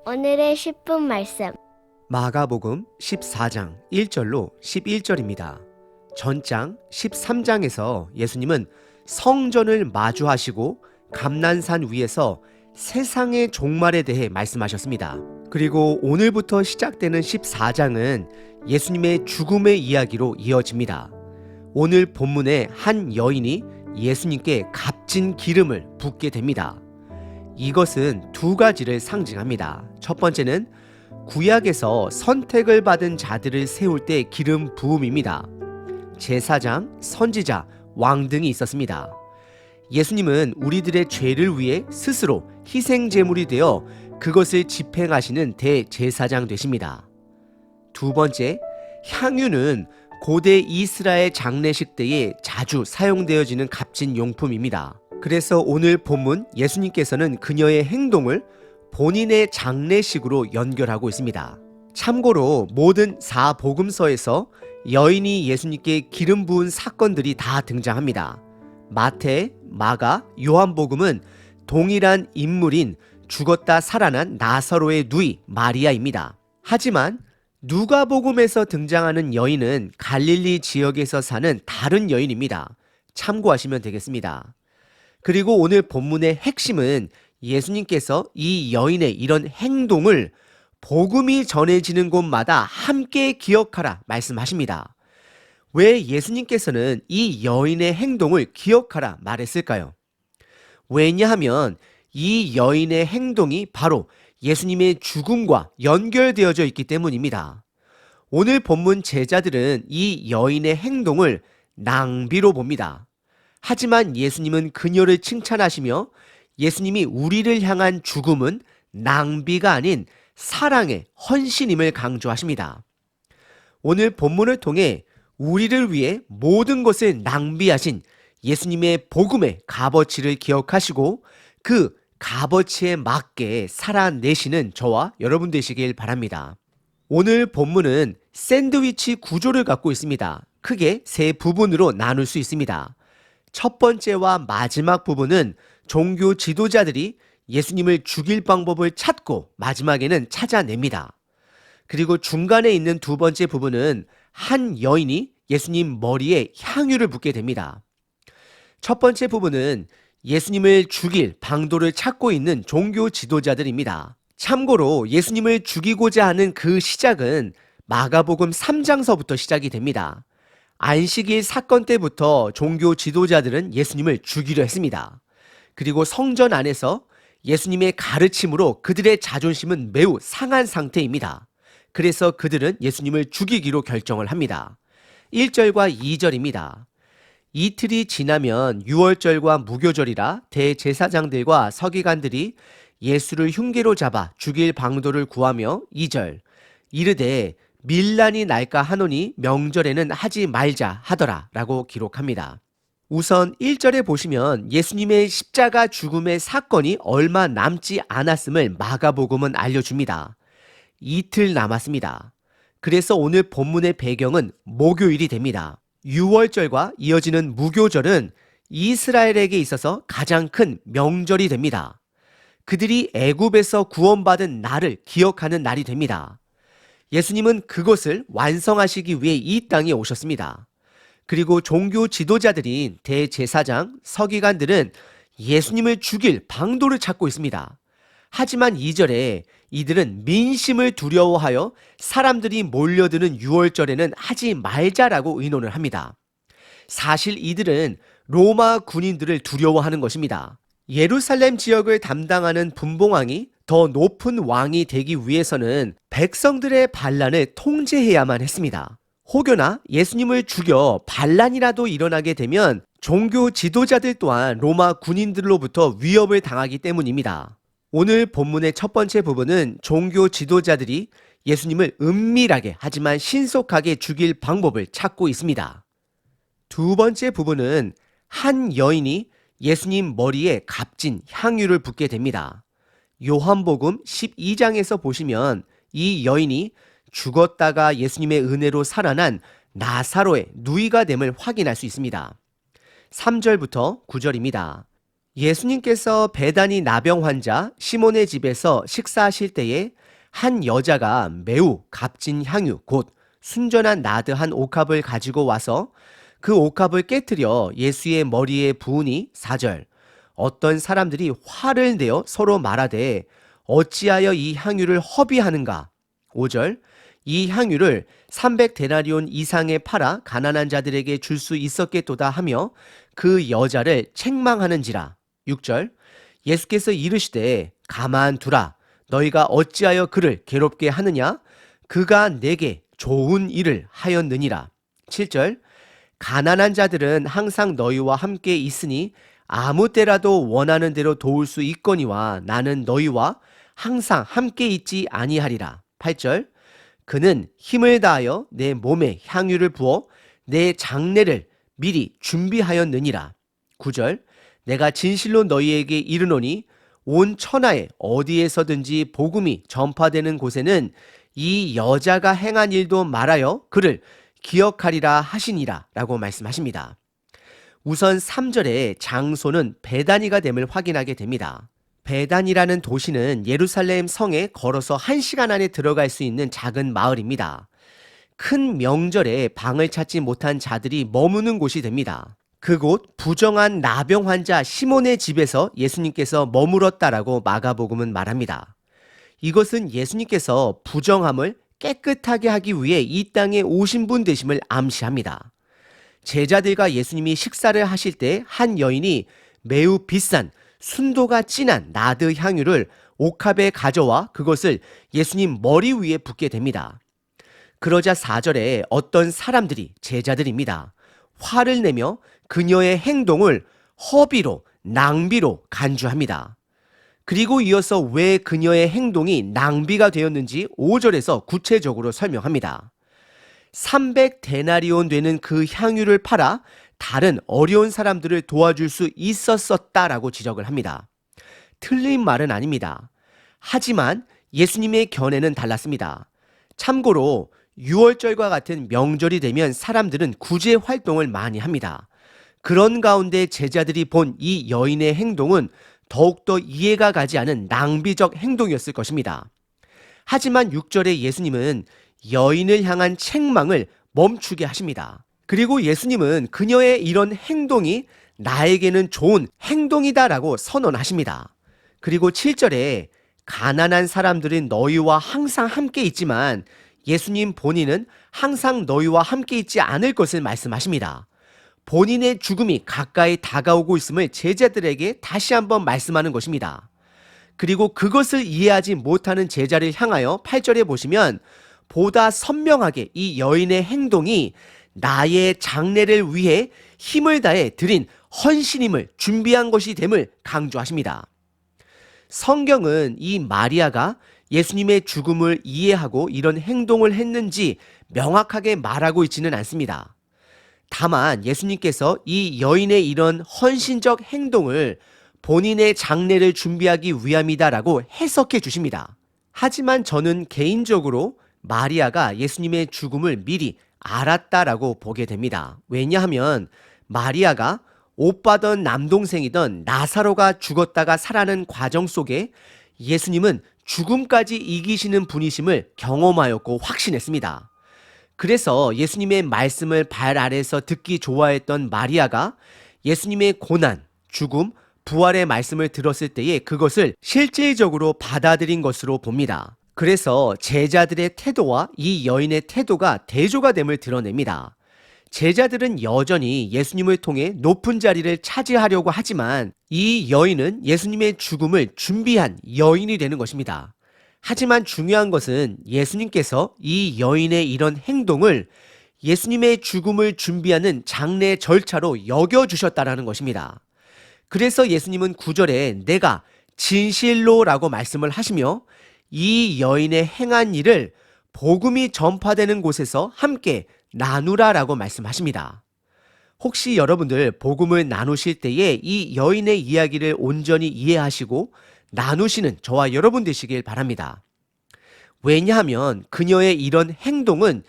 오늘의 10분 말씀. 마가복음 14장 1절로 11절입니다. 전장 13장에서 예수님은 성전을 마주하시고 감난산 위에서 세상의 종말에 대해 말씀하셨습니다. 그리고 오늘부터 시작되는 14장은 예수님의 죽음의 이야기로 이어집니다. 오늘 본문에 한 여인이 예수님께 값진 기름을 붓게 됩니다. 이것은 두 가지를 상징합니다. 첫 번째는 구약에서 선택을 받은 자들을 세울 때 기름 부음입니다. 제사장, 선지자, 왕 등이 있었습니다. 예수님은 우리들의 죄를 위해 스스로 희생 제물이 되어 그것을 집행하시는 대제사장 되십니다. 두 번째, 향유는 고대 이스라엘 장례식 때에 자주 사용되어지는 값진 용품입니다. 그래서 오늘 본문 예수님께서는 그녀의 행동을 본인의 장례식으로 연결하고 있습니다. 참고로 모든 사복음서에서 여인이 예수님께 기름 부은 사건들이 다 등장합니다. 마태, 마가, 요한복음은 동일한 인물인 죽었다 살아난 나사로의 누이 마리아입니다. 하지만 누가복음에서 등장하는 여인은 갈릴리 지역에서 사는 다른 여인입니다. 참고하시면 되겠습니다. 그리고 오늘 본문의 핵심은 예수님께서 이 여인의 이런 행동을 복음이 전해지는 곳마다 함께 기억하라 말씀하십니다. 왜 예수님께서는 이 여인의 행동을 기억하라 말했을까요? 왜냐하면 이 여인의 행동이 바로 예수님의 죽음과 연결되어져 있기 때문입니다. 오늘 본문 제자들은 이 여인의 행동을 낭비로 봅니다. 하지만 예수님은 그녀를 칭찬하시며 예수님이 우리를 향한 죽음은 낭비가 아닌 사랑의 헌신임을 강조하십니다. 오늘 본문을 통해 우리를 위해 모든 것을 낭비하신 예수님의 복음의 값어치를 기억하시고 그 값어치에 맞게 살아내시는 저와 여러분 되시길 바랍니다. 오늘 본문은 샌드위치 구조를 갖고 있습니다. 크게 세 부분으로 나눌 수 있습니다. 첫 번째와 마지막 부분은 종교 지도자들이 예수님을 죽일 방법을 찾고 마지막에는 찾아냅니다. 그리고 중간에 있는 두 번째 부분은 한 여인이 예수님 머리에 향유를 붓게 됩니다. 첫 번째 부분은 예수님을 죽일 방도를 찾고 있는 종교 지도자들입니다. 참고로 예수님을 죽이고자 하는 그 시작은 마가복음 3장서부터 시작이 됩니다. 안식일 사건 때부터 종교 지도자들은 예수님을 죽이려 했습니다. 그리고 성전 안에서 예수님의 가르침으로 그들의 자존심은 매우 상한 상태입니다. 그래서 그들은 예수님을 죽이기로 결정을 합니다. 1절과 2절입니다. 이틀이 지나면 유월절과 무교절이라 대제사장들과 서기관들이 예수를 흉계로 잡아 죽일 방도를 구하며 2절 이르되 밀란이 날까 하노니 명절에는 하지 말자 하더라 라고 기록합니다. 우선 1절에 보시면 예수님의 십자가 죽음의 사건이 얼마 남지 않았음을 마가복음은 알려줍니다. 이틀 남았습니다. 그래서 오늘 본문의 배경은 목요일이 됩니다. 유월절과 이어지는 무교절은 이스라엘에게 있어서 가장 큰 명절이 됩니다. 그들이 애굽에서 구원받은 날을 기억하는 날이 됩니다. 예수님은 그것을 완성하시기 위해 이 땅에 오셨습니다. 그리고 종교 지도자들인 대제사장, 서기관들은 예수님을 죽일 방도를 찾고 있습니다. 하지만 2절에 이들은 민심을 두려워하여 사람들이 몰려드는 유월절에는 하지 말자라고 의논을 합니다. 사실 이들은 로마 군인들을 두려워하는 것입니다. 예루살렘 지역을 담당하는 분봉왕이 더 높은 왕이 되기 위해서는 백성들의 반란을 통제해야만 했습니다. 혹여나 예수님을 죽여 반란이라도 일어나게 되면 종교 지도자들 또한 로마 군인들로부터 위협을 당하기 때문입니다. 오늘 본문의 첫 번째 부분은 종교 지도자들이 예수님을 은밀하게 하지만 신속하게 죽일 방법을 찾고 있습니다. 두 번째 부분은 한 여인이 예수님 머리에 값진 향유를 붓게 됩니다. 요한복음 12장에서 보시면 이 여인이 죽었다가 예수님의 은혜로 살아난 나사로의 누이가 됨을 확인할 수 있습니다. 3절부터 9절입니다. 예수님께서 베다니 나병 환자 시몬의 집에서 식사하실 때에 한 여자가 매우 값진 향유 곧 순전한 나드 한 옥합을 가지고 와서 그 옥합을 깨뜨려 예수의 머리에 부으니 4절 어떤 사람들이 화를 내어 서로 말하되 어찌하여 이 향유를 허비하는가 5절 이 향유를 300데나리온 이상에 팔아 가난한 자들에게 줄 수 있었겠도다 하며 그 여자를 책망하는지라 6절 예수께서 이르시되 가만두라 너희가 어찌하여 그를 괴롭게 하느냐 그가 내게 좋은 일을 하였느니라 7절 가난한 자들은 항상 너희와 함께 있으니 아무 때라도 원하는 대로 도울 수 있거니와 나는 너희와 항상 함께 있지 아니하리라 8절 그는 힘을 다하여 내 몸에 향유를 부어 내 장례를 미리 준비하였느니라 9절 내가 진실로 너희에게 이르노니 온 천하에 어디에서든지 복음이 전파되는 곳에는 이 여자가 행한 일도 말하여 그를 기억하리라 하시니라 라고 말씀하십니다. 우선 3절의 장소는 베다니가 됨을 확인하게 됩니다. 베단이라는 도시는 예루살렘 성에 걸어서 1시간 안에 들어갈 수 있는 작은 마을입니다. 큰 명절에 방을 찾지 못한 자들이 머무는 곳이 됩니다. 그곳 부정한 나병 환자 시몬의 집에서 예수님께서 머물었다라고 마가복음은 말합니다. 이것은 예수님께서 부정함을 깨끗하게 하기 위해 이 땅에 오신 분 되심을 암시합니다. 제자들과 예수님이 식사를 하실 때 한 여인이 매우 비싼 순도가 진한 나드 향유를 옥합에 가져와 그것을 예수님 머리 위에 붓게 됩니다. 그러자 4절에 어떤 사람들이 제자들입니다. 화를 내며 그녀의 행동을 허비로 낭비로 간주합니다. 그리고 이어서 왜 그녀의 행동이 낭비가 되었는지 5절에서 구체적으로 설명합니다. 300데나리온 되는 그 향유를 팔아 다른 어려운 사람들을 도와줄 수 있었었다라고 지적을 합니다. 틀린 말은 아닙니다. 하지만 예수님의 견해는 달랐습니다. 참고로 6월절과 같은 명절이 되면 사람들은 구제 활동을 많이 합니다. 그런 가운데 제자들이 본 이 여인의 행동은 더욱더 이해가 가지 않은 낭비적 행동이었을 것입니다. 하지만 6절에 예수님은 여인을 향한 책망을 멈추게 하십니다. 그리고 예수님은 그녀의 이런 행동이 나에게는 좋은 행동이다라고 선언하십니다. 그리고 7절에 가난한 사람들은 너희와 항상 함께 있지만 예수님 본인은 항상 너희와 함께 있지 않을 것을 말씀하십니다. 본인의 죽음이 가까이 다가오고 있음을 제자들에게 다시 한번 말씀하는 것입니다. 그리고 그것을 이해하지 못하는 제자를 향하여 8절에 보시면 보다 선명하게 이 여인의 행동이 나의 장례를 위해 힘을 다해 드린 헌신임을 준비한 것이 됨을 강조하십니다. 성경은 이 마리아가 예수님의 죽음을 이해하고 이런 행동을 했는지 명확하게 말하고 있지는 않습니다. 다만 예수님께서 이 여인의 이런 헌신적 행동을 본인의 장례를 준비하기 위함이다라고 해석해 주십니다. 하지만 저는 개인적으로 마리아가 예수님의 죽음을 미리 알았다라고 보게 됩니다. 왜냐하면 마리아가 오빠던 남동생이던 나사로가 죽었다가 살아나는 과정 속에 예수님은 죽음까지 이기시는 분이심을 경험하였고 확신했습니다. 그래서 예수님의 말씀을 발 아래서 듣기 좋아했던 마리아가 예수님의 고난, 죽음, 부활의 말씀을 들었을 때에 그것을 실질적으로 받아들인 것으로 봅니다. 그래서 제자들의 태도와 이 여인의 태도가 대조가 됨을 드러냅니다. 제자들은 여전히 예수님을 통해 높은 자리를 차지하려고 하지만 이 여인은 예수님의 죽음을 준비한 여인이 되는 것입니다. 하지만 중요한 것은 예수님께서 이 여인의 이런 행동을 예수님의 죽음을 준비하는 장례 절차로 여겨주셨다라는 것입니다. 그래서 예수님은 9절에 내가 진실로라고 말씀을 하시며 이 여인의 행한 일을 복음이 전파되는 곳에서 함께 나누라라고 말씀하십니다. 혹시 여러분들 복음을 나누실 때에 이 여인의 이야기를 온전히 이해하시고 나누시는 저와 여러분 되시길 바랍니다. 왜냐하면 그녀의 이런 행동은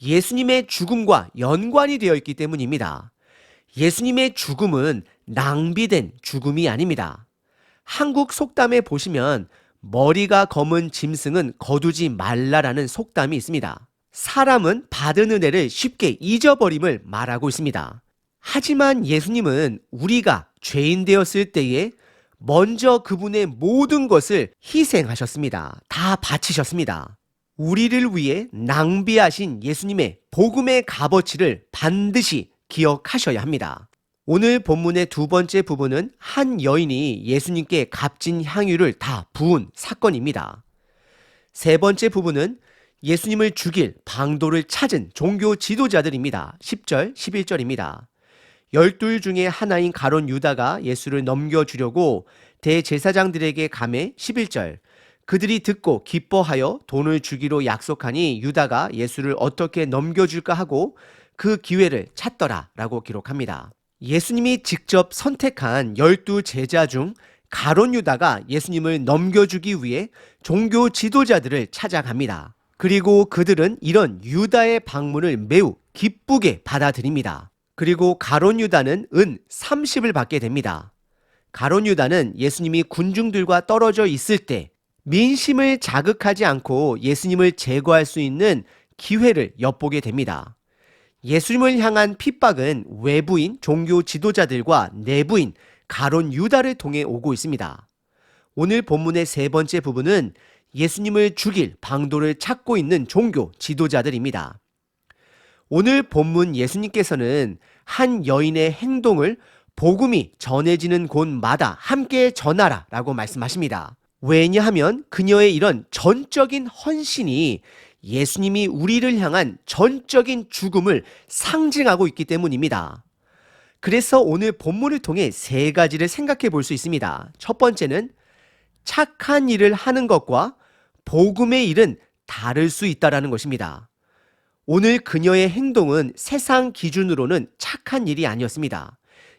예수님의 죽음과 연관이 되어 있기 때문입니다. 예수님의 죽음은 낭비된 죽음이 아닙니다. 한국 속담에 보시면 머리가 검은 짐승은 거두지 말라라는 속담이 있습니다. 사람은 받은 은혜를 쉽게 잊어버림을 말하고 있습니다. 하지만 예수님은 우리가 죄인 되었을 때에 먼저 그분의 모든 것을 희생하셨습니다. 다 바치셨습니다. 우리를 위해 낭비하신 예수님의 복음의 값어치를 반드시 기억하셔야 합니다. 오늘 본문의 두 번째 부분은 한 여인이 예수님께 값진 향유를 다 부은 사건입니다. 세 번째 부분은 예수님을 죽일 방도를 찾은 종교 지도자들입니다. 10절, 11절입니다. 12 중에 하나인 가룟 유다가 예수를 넘겨주려고 대제사장들에게 감해 11절. 그들이 듣고 기뻐하여 돈을 주기로 약속하니 유다가 예수를 어떻게 넘겨줄까 하고 그 기회를 찾더라 라고 기록합니다. 예수님이 직접 선택한 12 제자 중 가룟 유다가 예수님을 넘겨주기 위해 종교 지도자들을 찾아갑니다. 그리고 그들은 이런 유다의 방문을 매우 기쁘게 받아들입니다. 그리고 가룟 유다는 은 30을 받게 됩니다. 가룟 유다는 예수님이 군중들과 떨어져 있을 때 민심을 자극하지 않고 예수님을 제거할 수 있는 기회를 엿보게 됩니다. 예수님을 향한 핍박은 외부인 종교 지도자들과 내부인 가룟 유다를 통해 오고 있습니다. 오늘 본문의 세 번째 부분은 예수님을 죽일 방도를 찾고 있는 종교 지도자들입니다. 오늘 본문 예수님께서는 한 여인의 행동을 복음이 전해지는 곳마다 함께 전하라 라고 말씀하십니다. 왜냐하면 그녀의 이런 전적인 헌신이 예수님이 우리를 향한 전적인 죽음을 상징하고 있기 때문입니다. 그래서 오늘 본문을 통해 세 가지를 생각해 볼 수 있습니다. 첫 번째는 착한 일을 하는 것과 복음의 일은 다를 수 있다는 것입니다. 오늘 그녀의 행동은 세상 기준으로는 착한 일이 아니었습니다.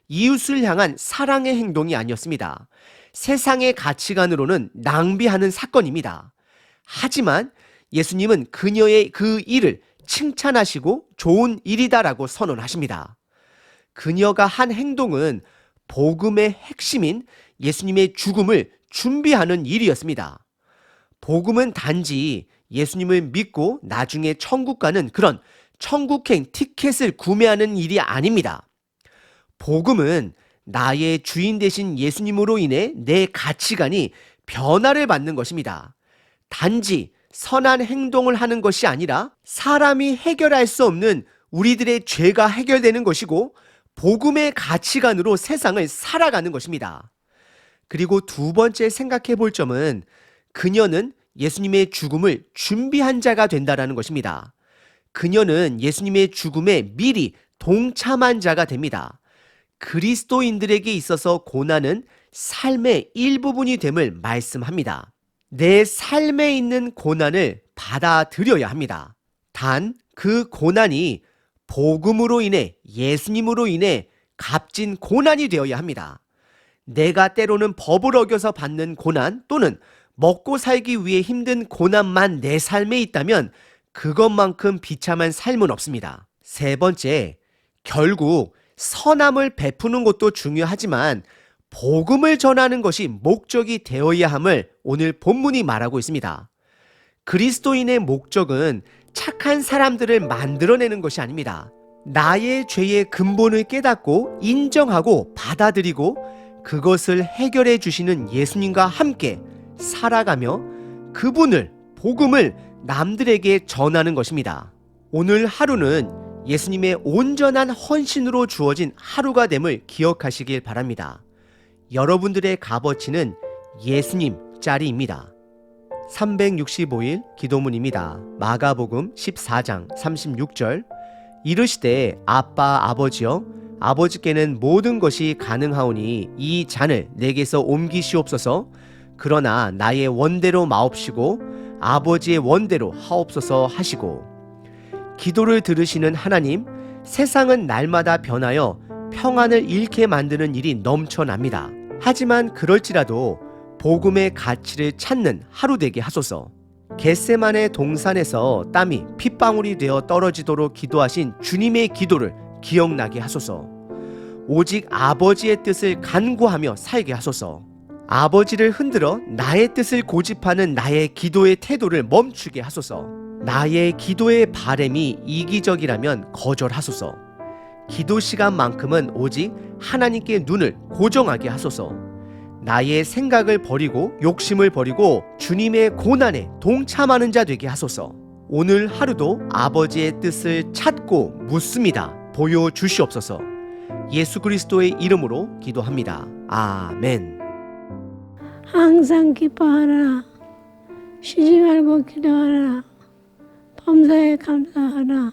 이웃을 향한 사랑의 행동이 아니었습니다. 세상의 가치관으로는 낭비하는 사건입니다. 하지만 예수님은 그녀의 그 일을 칭찬하시고 좋은 일이다라고 선언하십니다. 그녀가 한 행동은 복음의 핵심인 예수님의 죽음을 준비하는 일이었습니다. 복음은 단지 예수님을 믿고 나중에 천국 가는 그런 천국행 티켓을 구매하는 일이 아닙니다. 복음은 나의 주인 되신 예수님으로 인해 내 가치관이 변화를 받는 것입니다. 단지 선한 행동을 하는 것이 아니라 사람이 해결할 수 없는 우리들의 죄가 해결되는 것이고 복음의 가치관으로 세상을 살아가는 것입니다. 그리고 두 번째 생각해 볼 점은 그녀는 예수님의 죽음을 준비한 자가 된다는 것입니다. 그녀는 예수님의 죽음에 미리 동참한 자가 됩니다. 그리스도인들에게 있어서 고난은 삶의 일부분이 됨을 말씀합니다. 내 삶에 있는 고난을 받아들여야 합니다. 단 그 고난이 복음으로 인해 예수님으로 인해 값진 고난이 되어야 합니다. 내가 때로는 법을 어겨서 받는 고난 또는 먹고 살기 위해 힘든 고난만 내 삶에 있다면 그것만큼 비참한 삶은 없습니다. 세 번째, 결국 선함을 베푸는 것도 중요하지만 복음을 전하는 것이 목적이 되어야 함을 오늘 본문이 말하고 있습니다. 그리스도인의 목적은 착한 사람들을 만들어내는 것이 아닙니다. 나의 죄의 근본을 깨닫고 인정하고 받아들이고 그것을 해결해 주시는 예수님과 함께 살아가며 그분을, 복음을 남들에게 전하는 것입니다. 오늘 하루는 예수님의 온전한 헌신으로 주어진 하루가 됨을 기억하시길 바랍니다. 여러분들의 값어치는 예수님 짜리입니다. 365일 기도문입니다. 마가복음 14장 36절. 이르시되 아빠 아버지여 아버지께는 모든 것이 가능하오니 이 잔을 내게서 옮기시옵소서. 그러나 나의 원대로 마옵시고 아버지의 원대로 하옵소서 하시고. 기도를 들으시는 하나님, 세상은 날마다 변하여 평안을 잃게 만드는 일이 넘쳐납니다. 하지만 그럴지라도 복음의 가치를 찾는 하루 되게 하소서. 겟세마네 동산에서 땀이 핏방울이 되어 떨어지도록 기도하신 주님의 기도를 기억나게 하소서. 오직 아버지의 뜻을 간구하며 살게 하소서. 아버지를 흔들어 나의 뜻을 고집하는 나의 기도의 태도를 멈추게 하소서. 나의 기도의 바램이 이기적이라면 거절하소서. 기도 시간만큼은 오직 하나님께 눈을 고정하게 하소서. 나의 생각을 버리고 욕심을 버리고 주님의 고난에 동참하는 자 되게 하소서. 오늘 하루도 아버지의 뜻을 찾고 묻습니다. 보여주시옵소서. 예수 그리스도의 이름으로 기도합니다. 아멘. 항상 기뻐하라. 쉬지 말고 기도하라. 범사에 감사하라.